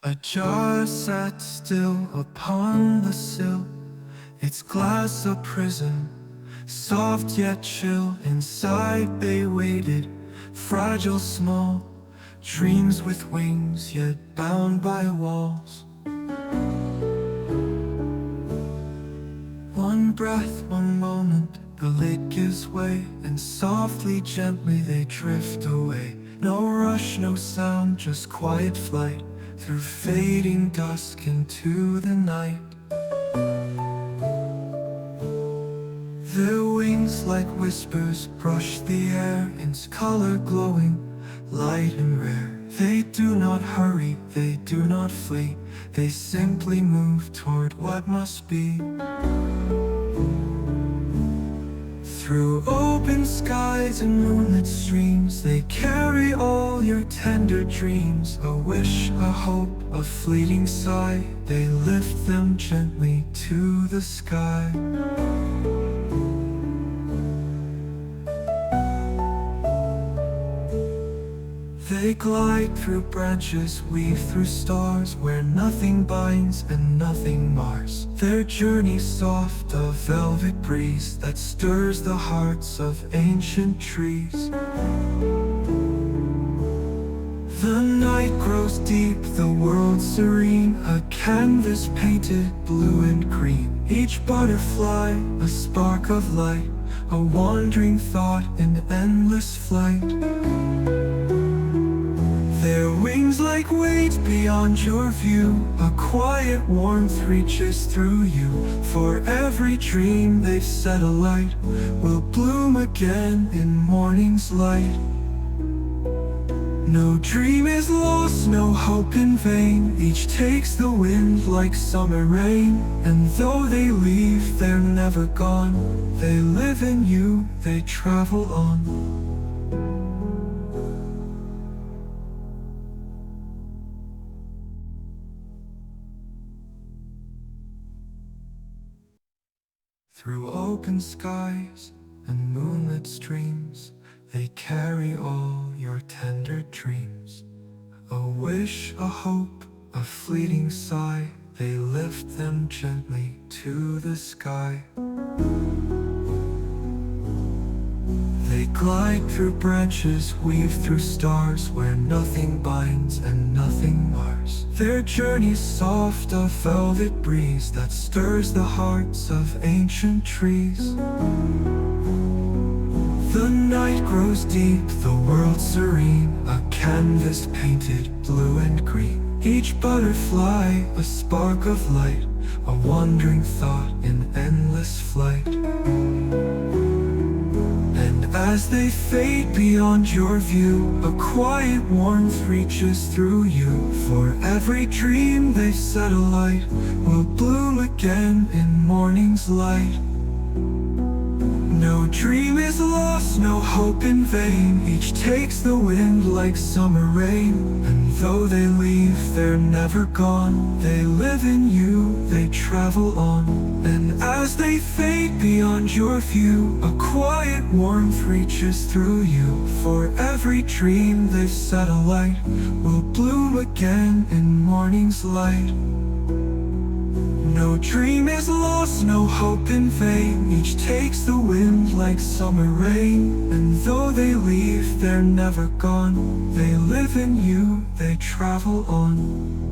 A jar sat still upon the sill, its glass a prison, soft yet chill. Inside they waited, fragile, small, dreams with wings yet bound by walls. One breath, one moment, the lid gives way, and softly, gently they drift away. No rush, no sound, just quiet flight through fading dusk into the night. Their wings like whispers brush the air, in color glowing, light and rare. They do not hurry, they do not flee, they simply move toward what must be. Through open skies and moonlit streams, they carry all your tender dreams. A wish, a hope, a fleeting sigh, they lift them gently to the sky. They glide through branches, weave through stars, where nothing binds and nothing mars. Their journey soft, a velvet breeze that stirs the hearts of ancient trees. The night grows deep, the world serene, a canvas painted blue and green. Each butterfly, a spark of light, a wandering thought in endless flight. Their wings like weight beyond your view, a quiet warmth reaches through you. For every dream they've set alight will bloom again in morning's light. No dream is lost, no hope in vain, each takes the wind like summer rain. And though they leave, they're never gone, they live in you, they travel on. Through open skies and moonlit streams, they carry all your tender dreams. A wish, a hope, a fleeting sigh, they lift them gently to the sky. They glide through branches, weave through stars, where nothing binds and nothing mars. Their journey's soft, a velvet breeze that stirs the hearts of ancient trees. The night grows deep, the world serene, a canvas painted blue and green. Each butterfly, a spark of light, a wandering thought in endless flight. As they fade beyond your view, a quiet warmth reaches through you. For every dream they've set alight will bloom again in morning's light. No dream is lost, no hope in vain, each takes the wind like summer rain. And though they leave, they're never gone, they live in you, they travel on. And as they fade beyond your view, a quiet warmth reaches through you. For every dream they've set alight will bloom again in morning's light. No dream is lost, no hope in vain, each takes the wind like summer rain. And though they leave, they're never gone, they live in you, they travel on.